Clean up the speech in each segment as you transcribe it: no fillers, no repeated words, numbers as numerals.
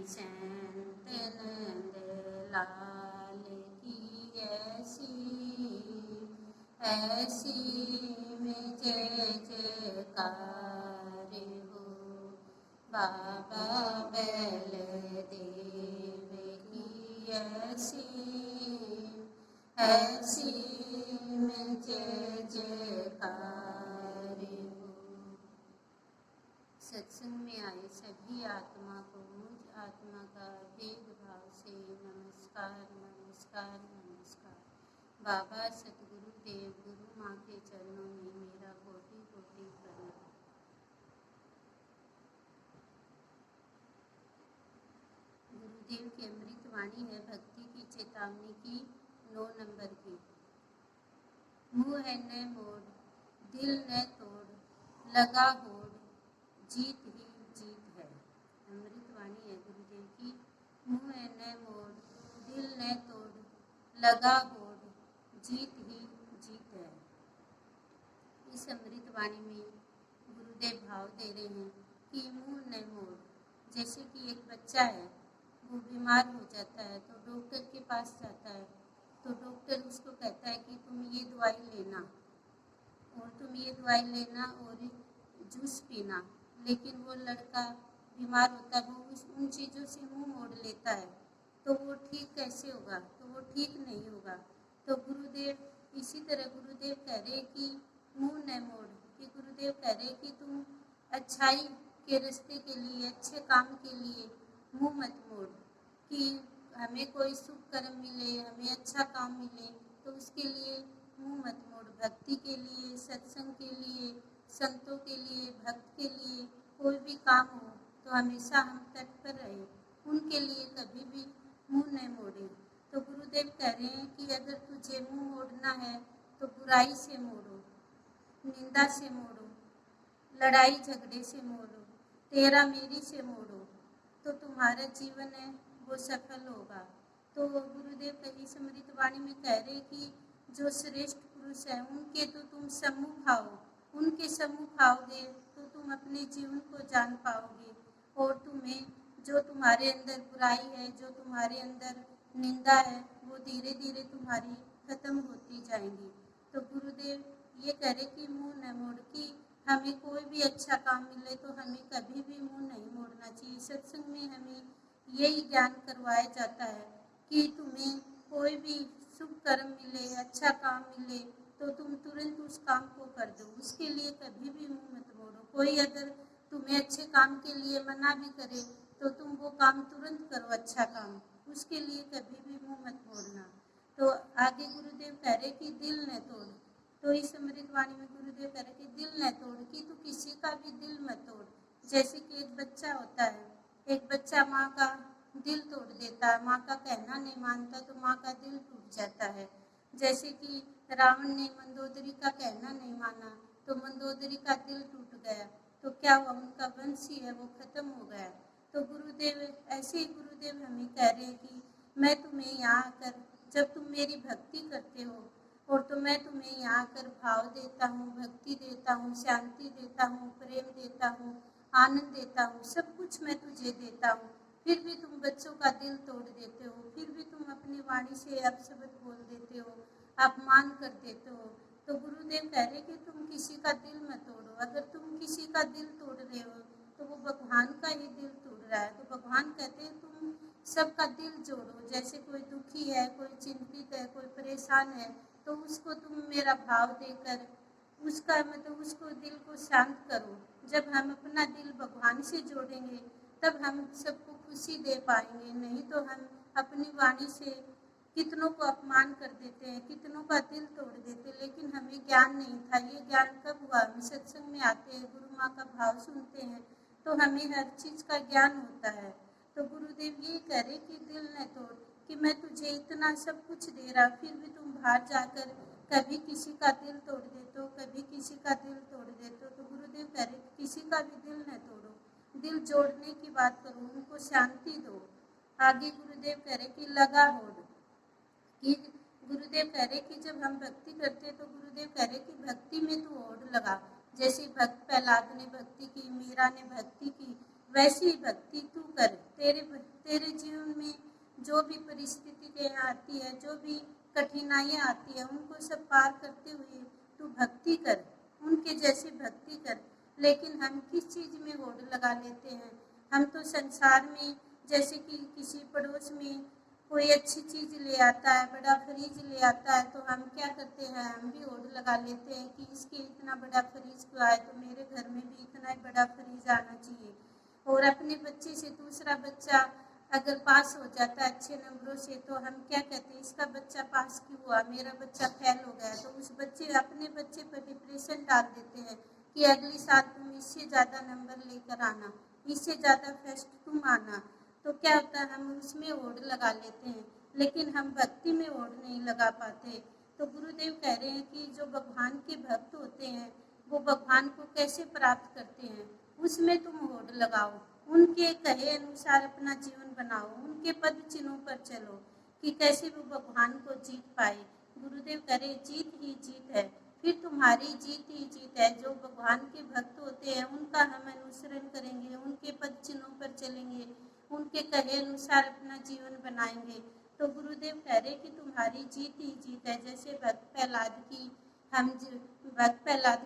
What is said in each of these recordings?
सैंत नंद लाल की ऐसी में जय जयकार हो। बाबा बलदेव की ऐसी में जय जयकार हो। सत्संग में आए सभी आत्मा को मुझ आत्मा का भेदभाव से नमस्कार नमस्कार नमस्कार। बाबा सतगुरु देव गुरु माँ के चरणों में मेरा कोटि कोटि प्रणाम। गुरुदेव की अमृत वाणी है भक्ति की चेतावनी की 9 नंबर की। मुँह है न मोड़, दिल न तोड़, लगा होड़, जीत ही जीत है। अमृत वाणी है गुरुदेव की। मुँह है न मोड़, दिल न तोड़, लगा होड़, जीत ही जीत है। इस अमृत वाणी में गुरुदेव भाव दे रहे हैं कि मुँह न मोड़। जैसे कि एक बच्चा है, वो बीमार हो जाता है तो डॉक्टर के पास जाता है, तो डॉक्टर उसको कहता है कि तुम ये दवाई लेना और तुम ये दवाई लेना और जूस पीना। लेकिन वो लड़का बीमार होता है, वो उन चीज़ों से मुंह मोड़ लेता है, तो वो ठीक कैसे होगा? तो वो ठीक नहीं होगा। तो गुरुदेव इसी तरह गुरुदेव कह रहे कि मुंह न मोड़, कि गुरुदेव कह रहे कि तुम अच्छाई के रास्ते के लिए, अच्छे काम के लिए मुंह मत मोड़, कि हमें कोई शुभ कर्म मिले, हमें अच्छा काम मिले, तो उसके लिए मुंह मत मोड़। भक्ति के लिए, सत्संग के लिए, संतों के लिए, भक्त के लिए कोई भी काम हो तो हमेशा हम तत्पर रहे, उनके लिए कभी भी मुंह न मोड़े। तो गुरुदेव कह रहे हैं कि अगर तुझे मुंह मोड़ना है तो बुराई से मोड़ो, निंदा से मोड़ो, लड़ाई झगड़े से मोड़ो, तेरा मेरी से मोड़ो, तो तुम्हारा जीवन है वो सफल होगा। तो गुरुदेव कहीं समृत वाणी में कह रहे कि जो श्रेष्ठ पुरुष है उनके तो तुम सम्मुख आओ, उनके सम्मुख आओगे तो तुम अपने जीवन को जान पाओगे, और तुम्हें जो तुम्हारे अंदर बुराई है, जो तुम्हारे अंदर निंदा है, वो धीरे धीरे तुम्हारी खत्म होती जाएंगी। तो गुरुदेव ये कह रहे कि मुंह न मोड़, कि हमें कोई भी अच्छा काम मिले तो हमें कभी भी मुंह नहीं मोड़ना चाहिए। सत्संग में हमें यही ज्ञान करवाया जाता है कि तुम्हें कोई भी शुभ कर्म मिले, अच्छा काम मिले, तो तुम तुरंत उस काम को कर दो, उसके लिए कभी भी मुंह मत मोड़ो। कोई अगर तुम्हें अच्छे काम के लिए मना भी करे तो तुम वो काम तुरंत करो, अच्छा काम, उसके लिए कभी भी मुंह मत मोड़ना। तो आगे गुरुदेव कह रहे कि दिल न तोड़। तो इस अमृत वाणी में गुरुदेव कह रहे कि दिल न तोड़, कि तू किसी का भी दिल मत तोड़। जैसे कि एक बच्चा होता है, एक बच्चा माँ का दिल तोड़ देता है, माँ का कहना नहीं मानता तो माँ का दिल टूट जाता है। जैसे कि रावण ने मंदोदरी का कहना नहीं माना तो मंदोदरी का दिल टूट गया, तो क्या हुआ? उनका वंश ही है वो खत्म हो गया। तो गुरुदेव ऐसे ही गुरुदेव हमें कह रहे हैं कि मैं तुम्हें यहाँ आकर, जब तुम मेरी भक्ति करते हो और तो मैं तुम्हें यहाँ आकर भाव देता हूँ, भक्ति देता हूँ, शांति देता हूँ, प्रेम देता हूँ, आनंद देता हूँ, सब कुछ मैं तुझे देता हूँ, फिर भी तुम बच्चों का दिल तोड़ देते हो, फिर भी तुम अपनी वाणी से अपशब्द बोल देते हो, अपमान कर देते हो। तो गुरुदेव कह रहे कि तुम किसी का दिल मत तोड़ो। अगर तुम किसी का दिल तोड़ रहे हो तो वो भगवान का ही दिल तोड़ रहा है। तो भगवान कहते हैं तुम सबका दिल जोड़ो। जैसे कोई दुखी है, कोई चिंतित है, कोई परेशान है, तो उसको तुम मेरा भाव देकर उसका मतलब उसको दिल को शांत करो। जब हम अपना दिल भगवान से जोड़ेंगे तब हम सबको खुशी दे पाएंगे, नहीं तो हम अपनी वाणी से कितनों को अपमान कर देते हैं, कितनों का दिल तोड़ देते, लेकिन हमें ज्ञान नहीं था। ये ज्ञान कब हुआ? हम सत्संग में आते हैं, गुरु माँ का भाव सुनते हैं तो हमें हर चीज़ का ज्ञान होता है। तो गुरुदेव ये कह रहे कि दिल न तोड़, कि मैं तुझे इतना सब कुछ दे रहा फिर भी तुम बाहर जाकर कभी किसी का दिल तोड़ देते हो, कभी किसी का दिल तोड़ देते हो। तो गुरुदेव कह रहे किसी का भी दिल न तोड़ो, दिल जोड़ने की बात करो, उनको शांति दो। आगे गुरुदेव कह रहे कि लगा होड़, कि गुरुदेव कह रहे कि जब हम भक्ति करते हैं तो गुरुदेव कह रहे कि भक्ति में तू होड़ लगा। जैसे भक्त प्रहलाद ने भक्ति की, मीरा ने भक्ति की, वैसी भक्ति तू कर। तेरे जीवन में जो भी परिस्थितियाँ आती है, जो भी कठिनाइयाँ आती है, उनको सब पार करते हुए तू भक्ति कर, उनके जैसी भक्ति कर। लेकिन हम किस चीज़ में होड़ लगा लेते हैं? हम तो संसार में जैसे कि किसी पड़ोस में कोई अच्छी चीज़ ले आता है, बड़ा फ्रिज ले आता है, तो हम क्या करते हैं, हम भी होड़ लगा लेते हैं कि इसके इतना बड़ा फ्रिज क्यों आया, तो मेरे घर में भी इतना ही बड़ा फ्रिज आना चाहिए। और अपने बच्चे से दूसरा बच्चा अगर पास हो जाता है अच्छे नंबरों से, तो हम क्या कहते हैं, इसका बच्चा पास क्यों हुआ, मेरा बच्चा फेल हो गया। तो उस अपने बच्चे पर डिप्रेशन डाल देते हैं कि अगले साल तुम इससे ज़्यादा नंबर लेकर आना, इससे ज़्यादा फर्स्ट तुम आना। तो क्या होता है, हम उसमें होड़ लगा लेते हैं, लेकिन हम भक्ति में होड़ नहीं लगा पाते। तो गुरुदेव कह रहे हैं कि जो भगवान के भक्त होते हैं वो भगवान को कैसे प्राप्त करते हैं, उसमें तुम होड़ लगाओ, उनके कहे अनुसार अपना जीवन बनाओ, उनके पद चिन्हों पर चलो कि कैसे वो भगवान को जीत पाए। गुरुदेव कह रहे जीत ही जीत है, फिर तुम्हारी जीत ही जीत है। जो भगवान के भक्त होते हैं उनका हम अनुसरण करेंगे, उनके पद चिन्हों पर चलेंगे, उनके कहे अनुसार अपना जीवन बनाएंगे, तो गुरुदेव कह रहे कि तुम्हारी जीत ही जीत है। जैसे भक्त प्रहलाद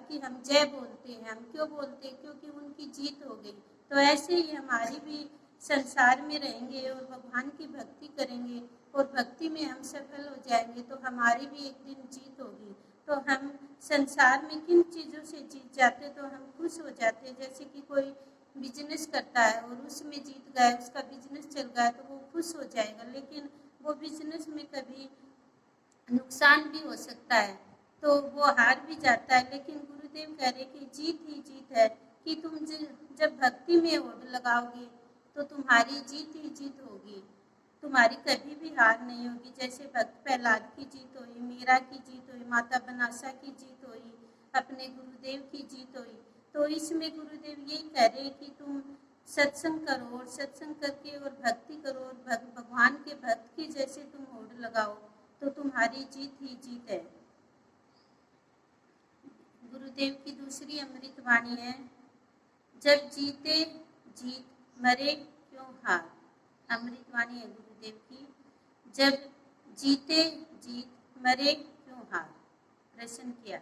की हम जय बोलते हैं, हम क्यों बोलते हैं, क्योंकि उनकी जीत हो गई। तो ऐसे ही हमारी भी संसार में रहेंगे और भगवान की भक्ति करेंगे और भक्ति में हम सफल हो जाएंगे, तो हमारी भी एक दिन जीत होगी। तो हम संसार में किन चीज़ों से जीत जाते, तो हम खुश हो जाते हैं। जैसे कि कोई बिजनेस करता है और उसमें जीत गया, उसका बिजनेस चल गया, तो वो खुश हो जाएगा, लेकिन वो बिजनेस में कभी नुकसान भी हो सकता है, तो वो हार भी जाता है। लेकिन गुरुदेव कह रहे कि जीत ही जीत है, कि तुम जब भक्ति में होड़ लगाओगे तो तुम्हारी जीत ही जीत होगी, तुम्हारी कभी भी हार नहीं होगी। जैसे भक्त प्रहलाद की जीत हुई, मीरा की जीत हुई, माता बनासा की जीत हुई, अपने गुरुदेव की जीत हुई। तो इसमें गुरुदेव ये कह रहे हैं कि तुम सत्संग करो और सत्संग करके और भक्ति करो और भगवान के भक्त की जैसे तुम होड़ लगाओ, तो तुम्हारी जीत ही जीत है। गुरुदेव की दूसरी अमृत वाणी है, जब जीते जीत, मरे क्यों हार। अमृत वाणी है गुरुदेव की, जब जीते जीत, मरे क्यों हार। प्रश्न किया।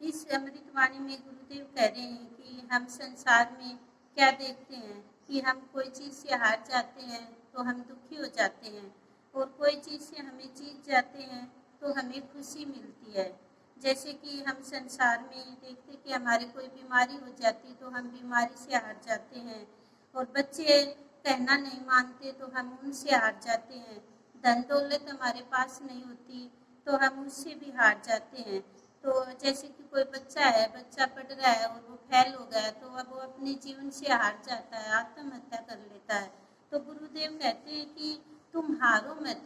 इस अमृत वाणी में गुरुदेव कह रहे हैं कि हम संसार में क्या देखते हैं कि हम कोई चीज़ से हार जाते हैं तो हम दुखी हो जाते हैं, और कोई चीज़ से हमें जीत जाते हैं तो हमें खुशी मिलती है। जैसे कि हम संसार में देखते कि हमारे कोई बीमारी हो जाती तो हम बीमारी से हार जाते हैं, और बच्चे कहना नहीं मानते तो हम उनसे हार जाते हैं। धन दौलत हमारे पास नहीं होती तो हम उससे भी हार जाते हैं। तो जैसे कि कोई बच्चा है, बच्चा पढ़ रहा है और वो फेल हो गया, तो अब वो अपने जीवन से हार जाता है, आत्महत्या कर लेता है। तो गुरुदेव कहते हैं कि तुम हारो मत,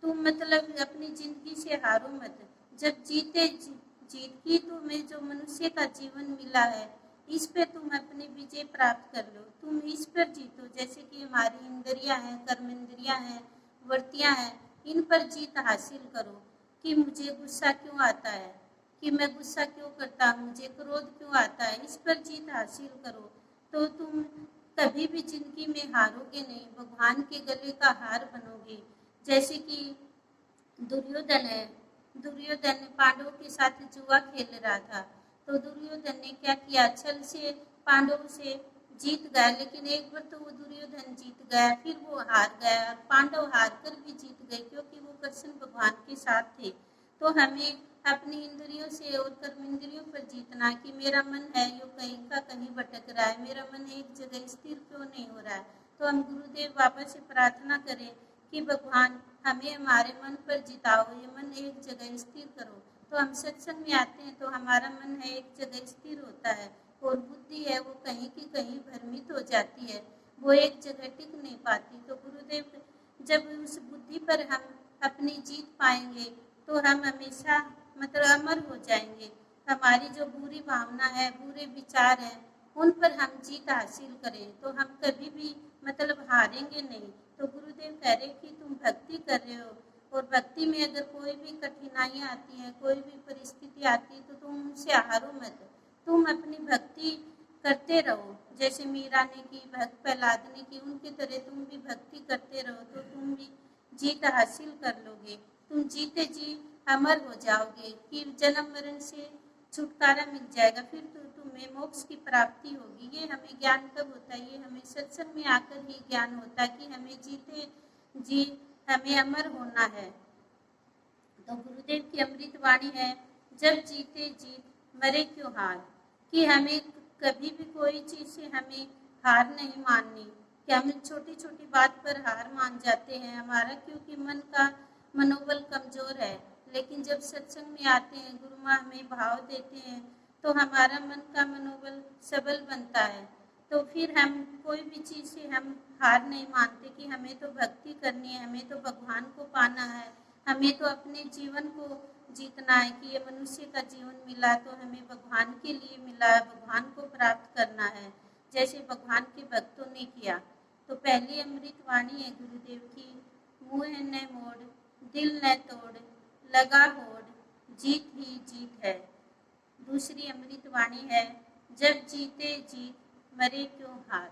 तुम मतलब अपनी जिंदगी से हारो मत। जब जीते जीत की तुम्हें जो मनुष्य का जीवन मिला है, इस पर तुम अपनी विजय प्राप्त कर लो, तुम इस पर जीतो। जैसे कि हमारी इंद्रियां हैं, कर्म इंद्रियां हैं, वृत्तियां हैं, इन पर जीत हासिल करो कि मुझे गुस्सा क्यों आता है, कि मैं गुस्सा क्यों करता हूँ, मुझे क्रोध क्यों आता है, इस पर जीत हासिल करो, तो तुम कभी भी जिंदगी में हारोगे नहीं, भगवान के गले का हार बनोगे। जैसे कि दुर्योधन है, दुर्योधन पांडवों के साथ जुआ खेल रहा था, तो दुर्योधन ने क्या किया, छल से पांडवों से जीत गया, लेकिन एक बार तो वो दुर्योधन जीत गया, फिर वो हार गया, और पांडव हार कर भी जीत गए क्योंकि वो कृष्ण भगवान के साथ थे। तो हमें अपनी इंद्रियों से और कर्म इंद्रियों पर जीतना कि मेरा मन है यो कहीं का कहीं भटक रहा है, मेरा मन एक जगह स्थिर क्यों नहीं हो रहा है। तो हम गुरुदेव बाबा से प्रार्थना करें कि भगवान हमें हमारे मन पर जिताओ, ये मन एक जगह स्थिर करो। तो हम सत्संग में आते हैं तो हमारा मन है एक जगह स्थिर होता है, और बुद्धि है वो कहीं की कहीं भ्रमित हो जाती है, वो एक जगह टिक नहीं पाती। तो गुरुदेव जब उस बुद्धि पर हम अपनी जीत पाएंगे तो हम हमेशा मतलब अमर हो जाएंगे। हमारी जो बुरी भावना है, बुरे विचार हैं, उन पर हम जीत हासिल करें तो हम कभी भी मतलब हारेंगे नहीं। तो गुरुदेव कह रहे कि तुम भक्ति कर रहे हो, और भक्ति में अगर कोई भी कठिनाइयाँ आती हैं, कोई भी परिस्थिति आती है, तो तुम उनसे हारो मत, तुम अपनी भक्ति करते रहो, जैसे मीरा ने की, भक्त प्रहलाद ने की, उनकी तरह तुम भी भक्ति करते रहो तो तुम भी जीत हासिल कर लोगे। तुम जीते जी अमर हो जाओगे कि जन्म मरण से छुटकारा मिल जाएगा, फिर तो तुम्हें मोक्ष की प्राप्ति होगी। ये हमें ज्ञान कब होता है? ये हमें सत्संग में आकर ही ज्ञान होता है कि हमें जीते जी हमें अमर होना है। तो गुरुदेव की अमृत वाणी है, जब जीते जीत मरे क्यों हार, कि हमें कभी भी कोई चीज से हमें हार नहीं माननी, कि हम छोटी छोटी बात पर हार मान जाते हैं हमारा, क्योंकि मन का मनोबल कमजोर है। लेकिन जब सत्संग में आते हैं, गुरु माँ हमें भाव देते हैं, तो हमारा मन का मनोबल सबल बनता है। तो फिर हम कोई भी चीज़ से हम हार नहीं मानते कि हमें तो भक्ति करनी है, हमें तो भगवान को पाना है, हमें तो अपने जीवन को जीतना है कि ये मनुष्य का जीवन मिला तो हमें भगवान के लिए मिला है, भगवान को प्राप्त करना है, जैसे भगवान के भक्तों ने किया। तो पहली अमृत वाणी है गुरुदेव की, मुँह न मोड़, दिल न तोड़, लगा होड़, जीत ही जीत है। दूसरी अमृत वाणी है, जब जीते जीत मरे क्यों हार।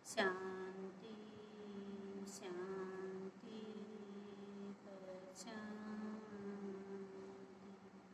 शांति।